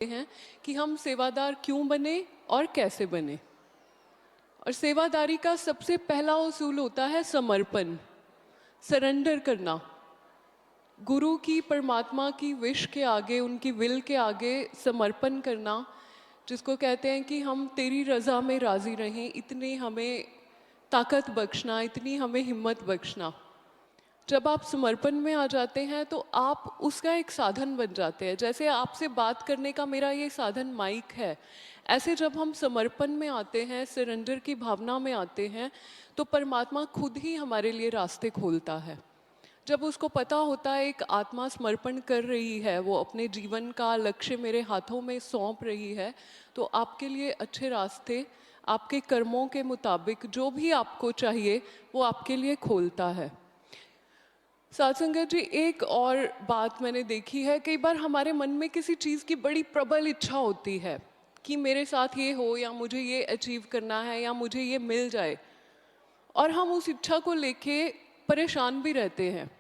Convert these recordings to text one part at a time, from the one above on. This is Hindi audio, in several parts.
हैं कि हम सेवादार क्यों बने और कैसे बने। और सेवादारी का सबसे पहला उसूल होता है समर्पण, सरेंडर करना। गुरु की, परमात्मा की विश के आगे, उनकी विल के आगे समर्पण करना, जिसको कहते हैं कि हम तेरी रज़ा में राज़ी रहें, इतनी हमें ताकत बख्शना, इतनी हमें हिम्मत बख्शना। जब आप समर्पण में आ जाते हैं तो आप उसका एक साधन बन जाते हैं। जैसे आपसे बात करने का मेरा ये साधन माइक है, ऐसे जब हम समर्पण में आते हैं, सरेंडर की भावना में आते हैं, तो परमात्मा खुद ही हमारे लिए रास्ते खोलता है। जब उसको पता होता है एक आत्मा समर्पण कर रही है, वो अपने जीवन का लक्ष्य मेरे हाथों में सौंप रही है, तो आपके लिए अच्छे रास्ते, आपके कर्मों के मुताबिक जो भी आपको चाहिए वो आपके लिए खोलता है। साथ संगत जी, एक और बात मैंने देखी है, कई बार हमारे मन में किसी चीज़ की बड़ी प्रबल इच्छा होती है कि मेरे साथ ये हो, या मुझे ये अचीव करना है, या मुझे ये मिल जाए, और हम उस इच्छा को लेके परेशान भी रहते हैं।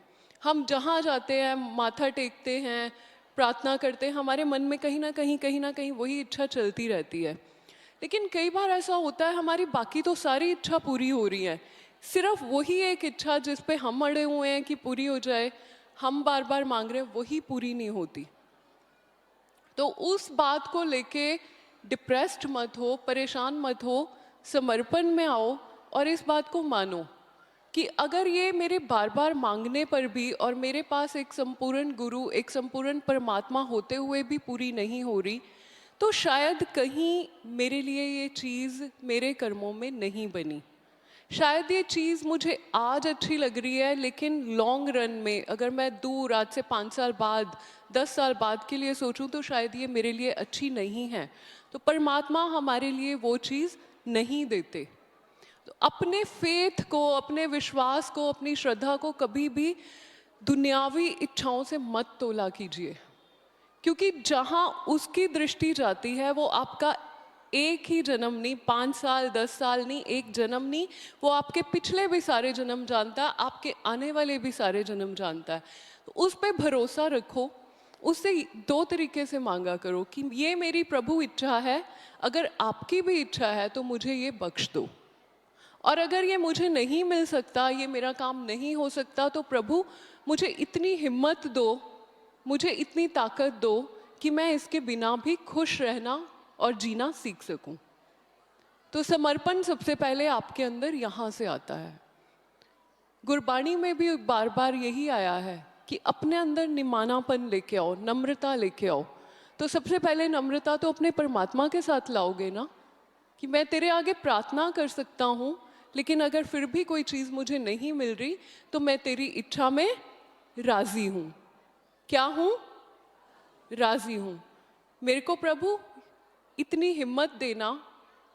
हम जहाँ जाते हैं, माथा टेकते हैं, प्रार्थना करते हैं, हमारे मन में कहीं ना कहीं वही इच्छा चलती रहती है। लेकिन कई बार ऐसा होता है, हमारी बाकी तो सारी इच्छा पूरी हो रही है, सिर्फ वही एक इच्छा जिस पे हम अड़े हुए हैं कि पूरी हो जाए, हम बार बार मांग रहे हैं, वही पूरी नहीं होती। तो उस बात को लेके डिप्रेस्ड मत हो, परेशान मत हो, समर्पण में आओ और इस बात को मानो कि अगर ये मेरे बार बार मांगने पर भी, और मेरे पास एक संपूर्ण गुरु, एक संपूर्ण परमात्मा होते हुए भी पूरी नहीं हो रही, तो शायद कहीं मेरे लिए ये चीज़ मेरे कर्मों में नहीं बनी। शायद ये चीज़ मुझे आज अच्छी लग रही है, लेकिन लॉन्ग रन में अगर मैं दूर, आज से 5 साल बाद, 10 साल बाद के लिए सोचूं, तो शायद ये मेरे लिए अच्छी नहीं है। तो परमात्मा हमारे लिए वो चीज़ नहीं देते। तो अपने फेथ को, अपने विश्वास को, अपनी श्रद्धा को कभी भी दुनियावी इच्छाओं से मत तोला कीजिए, क्योंकि जहाँ उसकी दृष्टि जाती है, वो आपका एक ही जन्म नहीं, 5 साल 10 साल नहीं, एक जन्म नहीं, वो आपके पिछले भी सारे जन्म जानता है, आपके आने वाले भी सारे जन्म जानता है। तो उस पर भरोसा रखो, उससे 2 तरीके से मांगा करो कि ये मेरी प्रभु इच्छा है, अगर आपकी भी इच्छा है तो मुझे ये बख्श दो, और अगर ये मुझे नहीं मिल सकता, ये मेरा काम नहीं हो सकता, तो प्रभु मुझे इतनी हिम्मत दो, मुझे इतनी ताकत दो कि मैं इसके बिना भी खुश रहना और जीना सीख सकूं। तो समर्पण सबसे पहले आपके अंदर यहाँ से आता है। गुरबाणी में भी बार बार यही आया है कि अपने अंदर निमानापन लेके आओ, नम्रता लेके आओ। तो सबसे पहले नम्रता तो अपने परमात्मा के साथ लाओगे ना, कि मैं तेरे आगे प्रार्थना कर सकता हूँ, लेकिन अगर फिर भी कोई चीज़ मुझे नहीं मिल रही, तो मैं तेरी इच्छा में राज़ी हूँ। क्या हूँ? राज़ी हूँ। मेरे को प्रभु इतनी हिम्मत देना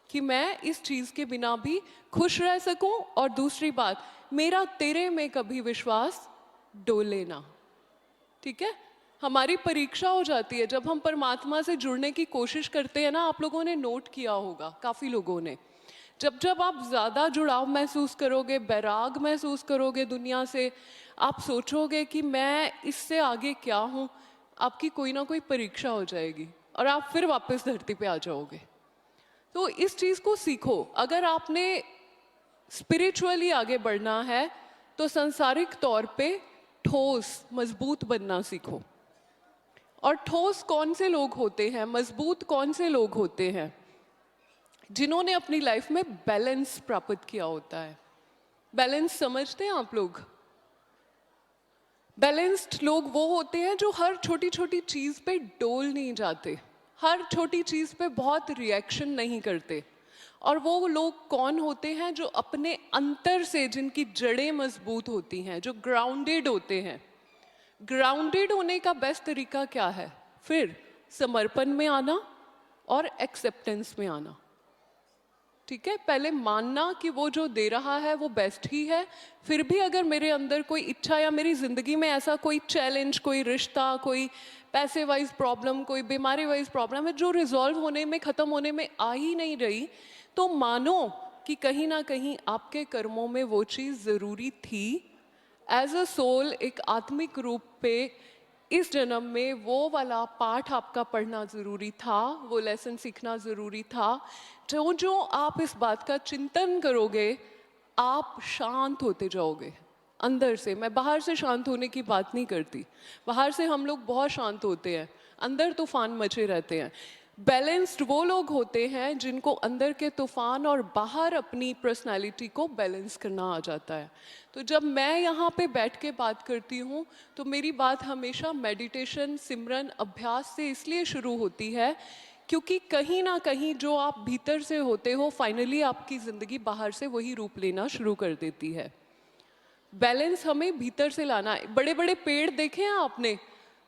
कि मैं इस चीज़ के बिना भी खुश रह सकूं, और दूसरी बात, मेरा तेरे में कभी विश्वास डोले ना। ठीक है? हमारी परीक्षा हो जाती है जब हम परमात्मा से जुड़ने की कोशिश करते हैं ना। आप लोगों ने नोट किया होगा, काफ़ी लोगों ने, जब जब आप ज़्यादा जुड़ाव महसूस करोगे, बैराग महसूस करोगे दुनिया से, आप सोचोगे कि मैं इससे आगे क्या हूँ, आपकी कोई ना कोई परीक्षा हो जाएगी और आप फिर वापस धरती पे आ जाओगे। तो इस चीज़ को सीखो। अगर आपने स्पिरिचुअली आगे बढ़ना है तो सांसारिक तौर पे ठोस, मजबूत बनना सीखो। और ठोस कौन से लोग होते हैं, मजबूत कौन से लोग होते हैं? जिन्होंने अपनी लाइफ में बैलेंस प्राप्त किया होता है। बैलेंस समझते हैं आप लोग? बैलेंस्ड लोग वो होते हैं जो हर छोटी छोटी चीज़ पे डोल नहीं जाते, हर छोटी चीज़ पे बहुत रिएक्शन नहीं करते। और वो लोग कौन होते हैं? जो अपने अंतर से, जिनकी जड़ें मजबूत होती हैं, जो ग्राउंडेड होते हैं। ग्राउंडेड होने का बेस्ट तरीका क्या है? फिर समर्पण में आना और एक्सेप्टेंस में आना। ठीक है? पहले मानना कि वो जो दे रहा है वो बेस्ट ही है। फिर भी अगर मेरे अंदर कोई इच्छा, या मेरी ज़िंदगी में ऐसा कोई चैलेंज, कोई रिश्ता, कोई पैसे वाइज प्रॉब्लम, कोई बीमारी वाइज प्रॉब्लम है जो रिजॉल्व होने में, ख़त्म होने में आ ही नहीं रही, तो मानो कि कहीं ना कहीं आपके कर्मों में वो चीज़ ज़रूरी थी। एज अ सोल, एक आत्मिक रूप पे इस जन्म में वो वाला पाठ आपका पढ़ना ज़रूरी था, वो लेसन सीखना ज़रूरी था। जो जो आप इस बात का चिंतन करोगे, आप शांत होते जाओगे अंदर से। मैं बाहर से शांत होने की बात नहीं करती, बाहर से हम लोग बहुत शांत होते हैं, अंदर तूफान मचे रहते हैं। बैलेंस्ड वो लोग होते हैं जिनको अंदर के तूफान और बाहर अपनी पर्सनालिटी को बैलेंस करना आ जाता है। तो जब मैं यहाँ पे बैठ के बात करती हूँ तो मेरी बात हमेशा मेडिटेशन, सिमरन, अभ्यास से इसलिए शुरू होती है क्योंकि कहीं ना कहीं जो आप भीतर से होते हो, फाइनली आपकी ज़िंदगी बाहर से वही रूप लेना शुरू कर देती है। बैलेंस हमें भीतर से लाना है। बड़े बड़े पेड़ देखे हैं आपने,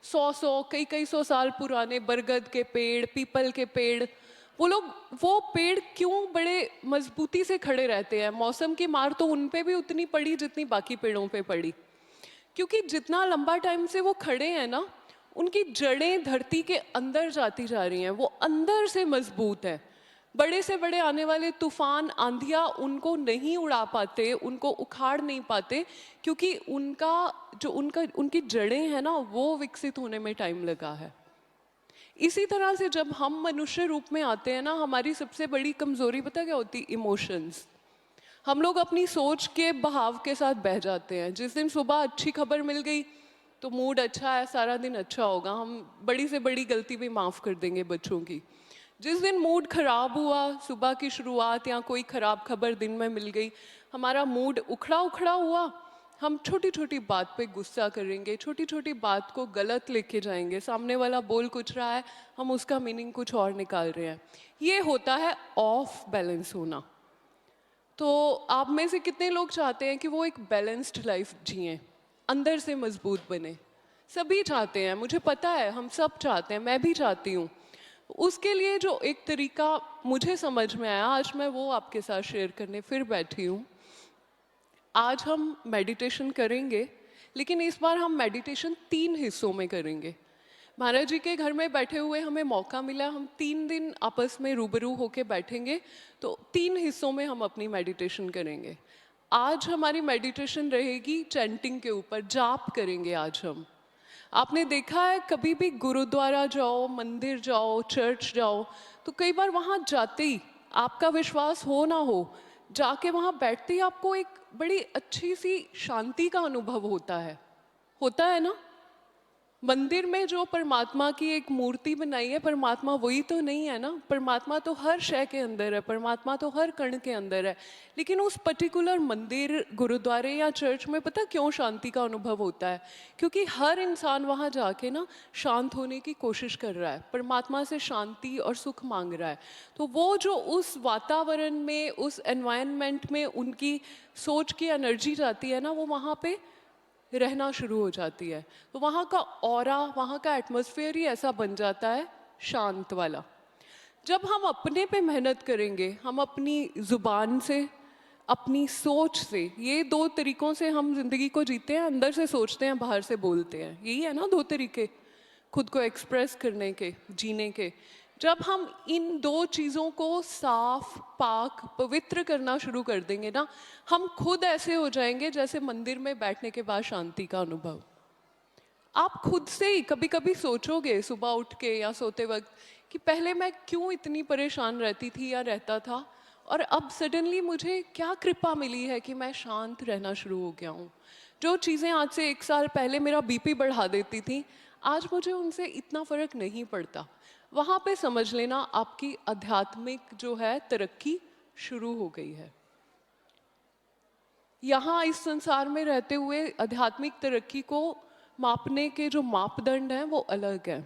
100 कई कई 100 साल पुराने बरगद के पेड़, पीपल के पेड़, वो पेड़ क्यों बड़े मजबूती से खड़े रहते हैं? मौसम की मार तो उन पे भी उतनी पड़ी जितनी बाकी पेड़ों पे पड़ी, क्योंकि जितना लंबा टाइम से वो खड़े हैं ना, उनकी जड़ें धरती के अंदर जाती जा रही हैं, वो अंदर से मजबूत है। बड़े से बड़े आने वाले तूफान, आंधियाँ उनको नहीं उड़ा पाते, उनको उखाड़ नहीं पाते, क्योंकि उनकी जड़ें हैं ना, वो विकसित होने में टाइम लगा है। इसी तरह से जब हम मनुष्य रूप में आते हैं ना, हमारी सबसे बड़ी कमजोरी पता क्या होती? इमोशंस। हम लोग अपनी सोच के बहाव के साथ बह जाते हैं। जिस दिन सुबह अच्छी खबर मिल गई तो मूड अच्छा है, सारा दिन अच्छा होगा, हम बड़ी से बड़ी गलती भी माफ़ कर देंगे बच्चों की। जिस दिन मूड खराब हुआ, सुबह की शुरुआत या कोई ख़राब खबर दिन में मिल गई, हमारा मूड उखड़ा उखड़ा हुआ, हम छोटी छोटी बात पे गुस्सा करेंगे, छोटी छोटी बात को गलत लेके जाएंगे। सामने वाला बोल कुछ रहा है, हम उसका मीनिंग कुछ और निकाल रहे हैं। ये होता है ऑफ बैलेंस होना। तो आप में से कितने लोग चाहते हैं कि वो एक बैलेंस्ड लाइफ जिएं, अंदर से मजबूत बने? सभी चाहते हैं, मुझे पता है, हम सब चाहते हैं, मैं भी चाहती हूँ। उसके लिए जो एक तरीका मुझे समझ में आया, आज मैं वो आपके साथ शेयर करने फिर बैठी हूँ। आज हम मेडिटेशन करेंगे, लेकिन इस बार हम मेडिटेशन 3 हिस्सों में करेंगे। महाराज जी के घर में बैठे हुए हमें मौका मिला, हम 3 दिन आपस में रूबरू होके बैठेंगे, तो 3 हिस्सों में हम अपनी मेडिटेशन करेंगे। आज हमारी मेडिटेशन रहेगी चैंटिंग के ऊपर, जाप करेंगे आज हम। आपने देखा है, कभी भी गुरुद्वारा जाओ, मंदिर जाओ, चर्च जाओ, तो कई बार वहाँ जाते ही, आपका विश्वास हो ना हो, जाके वहाँ बैठते ही आपको एक बड़ी अच्छी सी शांति का अनुभव होता है ना? मंदिर में जो परमात्मा की एक मूर्ति बनाई है, परमात्मा वही तो नहीं है ना? परमात्मा तो हर शय के अंदर है, परमात्मा तो हर कण के अंदर है। लेकिन उस पर्टिकुलर मंदिर, गुरुद्वारे या चर्च में पता क्यों शांति का अनुभव होता है? क्योंकि हर इंसान वहाँ जाके ना शांत होने की कोशिश कर रहा है, परमात्मा से शांति और सुख मांग रहा है। तो वो जो उस वातावरण में, उस एनवायरनमेंट में उनकी सोच की एनर्जी जाती है ना, वो वहाँ पे रहना शुरू हो जाती है। तो वहाँ का ऑरा, वहाँ का एटमॉस्फेयर ही ऐसा बन जाता है, शांत वाला। जब हम अपने पे मेहनत करेंगे, हम अपनी ज़ुबान से, अपनी सोच से, ये 2 तरीकों से हम जिंदगी को जीते हैं, अंदर से सोचते हैं, बाहर से बोलते हैं। यही है ना 2 तरीके खुद को एक्सप्रेस करने के, जीने के। जब हम इन 2 चीज़ों को साफ, पाक, पवित्र करना शुरू कर देंगे ना, हम खुद ऐसे हो जाएंगे जैसे मंदिर में बैठने के बाद शांति का अनुभव। आप खुद से ही कभी कभी सोचोगे सुबह उठ के या सोते वक्त कि पहले मैं क्यों इतनी परेशान रहती थी या रहता था, और अब सडनली मुझे क्या कृपा मिली है कि मैं शांत रहना शुरू हो गया हूँ। जो चीज़ें आज से 1 साल पहले मेरा बीपी बढ़ा देती थी, आज मुझे उनसे इतना फर्क नहीं पड़ता। वहाँ पे समझ लेना आपकी आध्यात्मिक जो है तरक्की शुरू हो गई है। यहाँ इस संसार में रहते हुए आध्यात्मिक तरक्की को मापने के जो मापदंड हैं वो अलग हैं।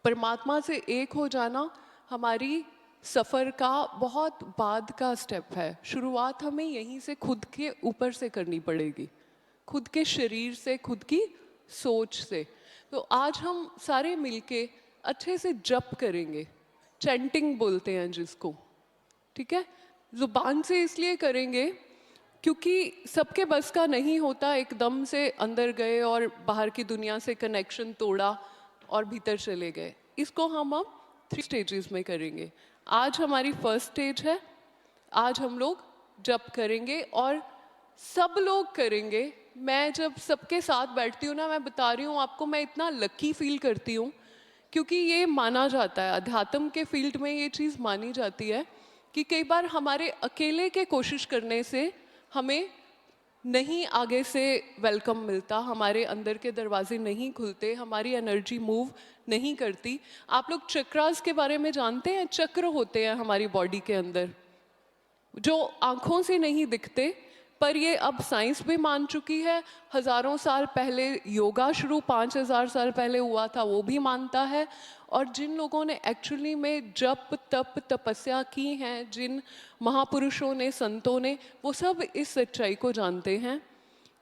परमात्मा से एक हो जाना हमारी सफ़र का बहुत बाद का स्टेप है। शुरुआत हमें यहीं से, खुद के ऊपर से करनी पड़ेगी, खुद के शरीर से, खुद की सोच से। तो आज हम सारे मिलके अच्छे से जप करेंगे, चैंटिंग बोलते हैं जिसको, ठीक है? ज़ुबान से इसलिए करेंगे क्योंकि सबके बस का नहीं होता एकदम से अंदर गए और बाहर की दुनिया से कनेक्शन तोड़ा और भीतर चले गए। इसको हम अब 3 स्टेजेस में करेंगे। आज हमारी फर्स्ट स्टेज है, आज हम लोग जप करेंगे और सब लोग करेंगे, मैं जब सबके साथ बैठती हूँ ना, मैं बता रही हूँ आपको, मैं इतना लकी फील करती हूँ, क्योंकि ये माना जाता है, अध्यात्म के फील्ड में ये चीज़ मानी जाती है कि कई बार हमारे अकेले के कोशिश करने से हमें नहीं आगे से वेलकम मिलता, हमारे अंदर के दरवाजे नहीं खुलते, हमारी एनर्जी मूव नहीं करती। आप लोग चक्रास के बारे में जानते हैं? चक्र होते हैं हमारी बॉडी के अंदर जो आंखों से नहीं दिखते, पर ये अब साइंस भी मान चुकी है। हजारों साल पहले योगा शुरू 5,000 साल पहले हुआ था, वो भी मानता है। और जिन लोगों ने एक्चुअली में जप तप तपस्या की हैं, जिन महापुरुषों ने, संतों ने, वो सब इस सच्चाई को जानते हैं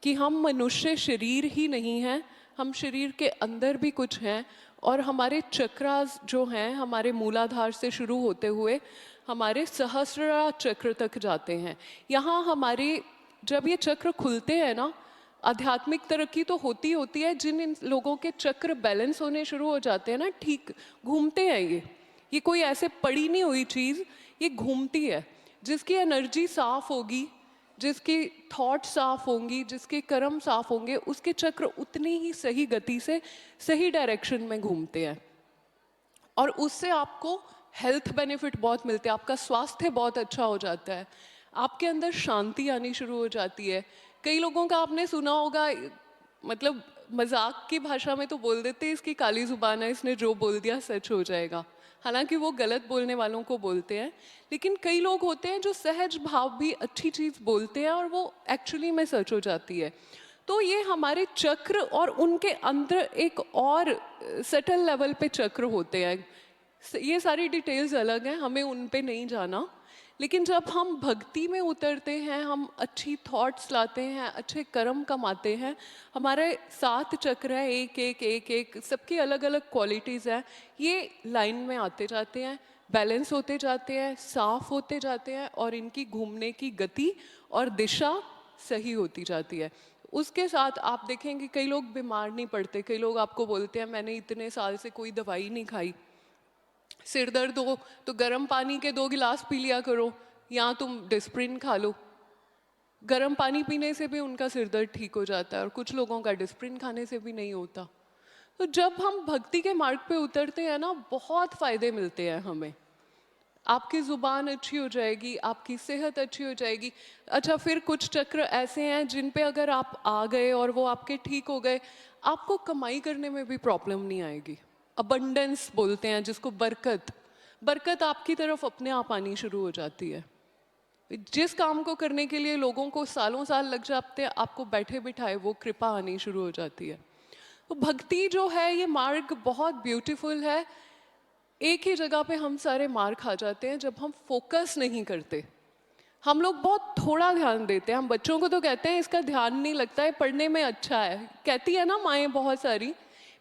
कि हम मनुष्य शरीर ही नहीं हैं, हम शरीर के अंदर भी कुछ हैं। और हमारे चक्रास जो हैं, हमारे मूलाधार से शुरू होते हुए हमारे सहस्रार चक्र तक जाते हैं। यहाँ हमारे जब ये चक्र खुलते हैं ना, आध्यात्मिक तरक्की तो होती होती है। जिन इन लोगों के चक्र बैलेंस होने शुरू हो जाते हैं ना, ठीक घूमते हैं ये कोई ऐसे पड़ी नहीं हुई चीज़, ये घूमती है। जिसकी एनर्जी साफ होगी, जिसकी थॉट साफ होंगी, जिसके कर्म साफ होंगे, उसके चक्र उतनी ही सही गति से सही डायरेक्शन में घूमते हैं। और उससे आपको हेल्थ बेनिफिट बहुत मिलते हैं, आपका स्वास्थ्य बहुत अच्छा हो जाता है, आपके अंदर शांति आनी शुरू हो जाती है। कई लोगों का आपने सुना होगा, मतलब मजाक की भाषा में तो बोल देते हैं इसकी काली जुबान है, इसने जो बोल दिया सच हो जाएगा। हालांकि वो गलत बोलने वालों को बोलते हैं, लेकिन कई लोग होते हैं जो सहज भाव भी अच्छी चीज़ बोलते हैं और वो एक्चुअली में सच हो जाती है। तो ये हमारे चक्र और उनके अंदर एक और सटल लेवल पे चक्र होते हैं। ये सारी डिटेल्स अलग हैं, हमें उन पे नहीं जाना। लेकिन जब हम भक्ति में उतरते हैं, हम अच्छी थॉट्स लाते हैं, अच्छे कर्म कमाते हैं, हमारे 7 चक्र हैं, एक एक एक एक सबकी अलग अलग क्वालिटीज़ हैं, ये लाइन में आते जाते हैं, बैलेंस होते जाते हैं, साफ होते जाते हैं, और इनकी घूमने की गति और दिशा सही होती जाती है। उसके साथ आप देखेंगे कई लोग बीमार नहीं पड़ते। कई लोग आपको बोलते हैं मैंने इतने साल से कोई दवाई नहीं खाई, सिर दर्द हो तो गर्म पानी के 2 गिलास पी लिया करो, या तुम डिस्प्रिन खा लो। गर्म पानी पीने से भी उनका सिर दर्द ठीक हो जाता है, और कुछ लोगों का डिस्प्रिन खाने से भी नहीं होता। तो जब हम भक्ति के मार्ग पे उतरते हैं ना, बहुत फायदे मिलते हैं हमें। आपकी ज़ुबान अच्छी हो जाएगी, आपकी सेहत अच्छी हो जाएगी। अच्छा, फिर कुछ चक्र ऐसे हैं जिन पे अगर आप आ गए और वो आपके ठीक हो गए, आपको कमाई करने में भी प्रॉब्लम नहीं आएगी। अबंडेंस बोलते हैं जिसको, बरकत। बरकत आपकी तरफ अपने आप आनी शुरू हो जाती है। जिस काम को करने के लिए लोगों को सालों साल लग जाते हैं, आपको बैठे बिठाए वो कृपा आनी शुरू हो जाती है। तो भक्ति जो है, ये मार्ग बहुत ब्यूटीफुल है। एक ही जगह पे हम सारे मार खा जाते हैं जब हम फोकस नहीं करते। हम लोग बहुत थोड़ा ध्यान देते हैं। हम बच्चों को तो कहते हैं इसका ध्यान नहीं लगता है, पढ़ने में अच्छा है, कहती है ना माएँ बहुत सारी,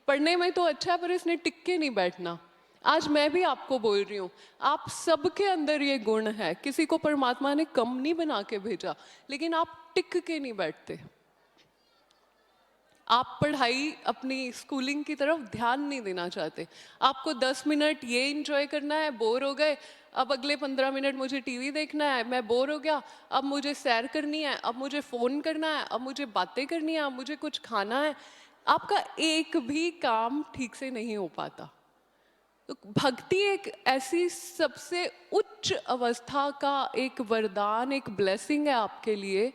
पढ़ने में तो अच्छा है पर इसने टिक के नहीं बैठना। आज मैं भी आपको बोल रही हूँ, आप सबके अंदर ये गुण है, किसी को परमात्मा ने कम नहीं बना के भेजा, लेकिन आप टिक के नहीं बैठते। आप पढ़ाई, अपनी स्कूलिंग की तरफ ध्यान नहीं देना चाहते। आपको 10 मिनट ये इंजॉय करना है, बोर हो गए, अब अगले 15 मिनट मुझे टीवी देखना है, मैं बोर हो गया, अब मुझे सैर करनी है, अब मुझे फ़ोन करना है, अब मुझे बातें करनी है, अब मुझे कुछ खाना है। आपका एक भी काम ठीक से नहीं हो पाता। तो भक्ति एक ऐसी सबसे उच्च अवस्था का एक वरदान, एक ब्लेसिंग है आपके लिए।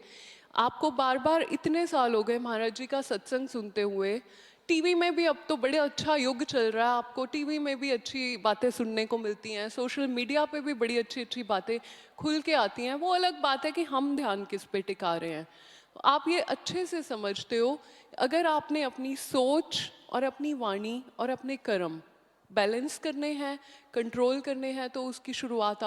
आपको बार बार, इतने साल हो गए महाराज जी का सत्संग सुनते हुए, टीवी में भी अब तो बड़े अच्छा युग चल रहा है, आपको टीवी में भी अच्छी बातें सुनने को मिलती हैं, सोशल मीडिया पे भी बड़ी अच्छी अच्छी बातें खुल के आती हैं। वो अलग बात है कि हम ध्यान किस पे टिका रहे हैं। तो आप ये अच्छे से समझते हो, अगर आपने अपनी सोच और अपनी वाणी और अपने कर्म बैलेंस करने हैं, कंट्रोल करने हैं, तो उसकी शुरुआत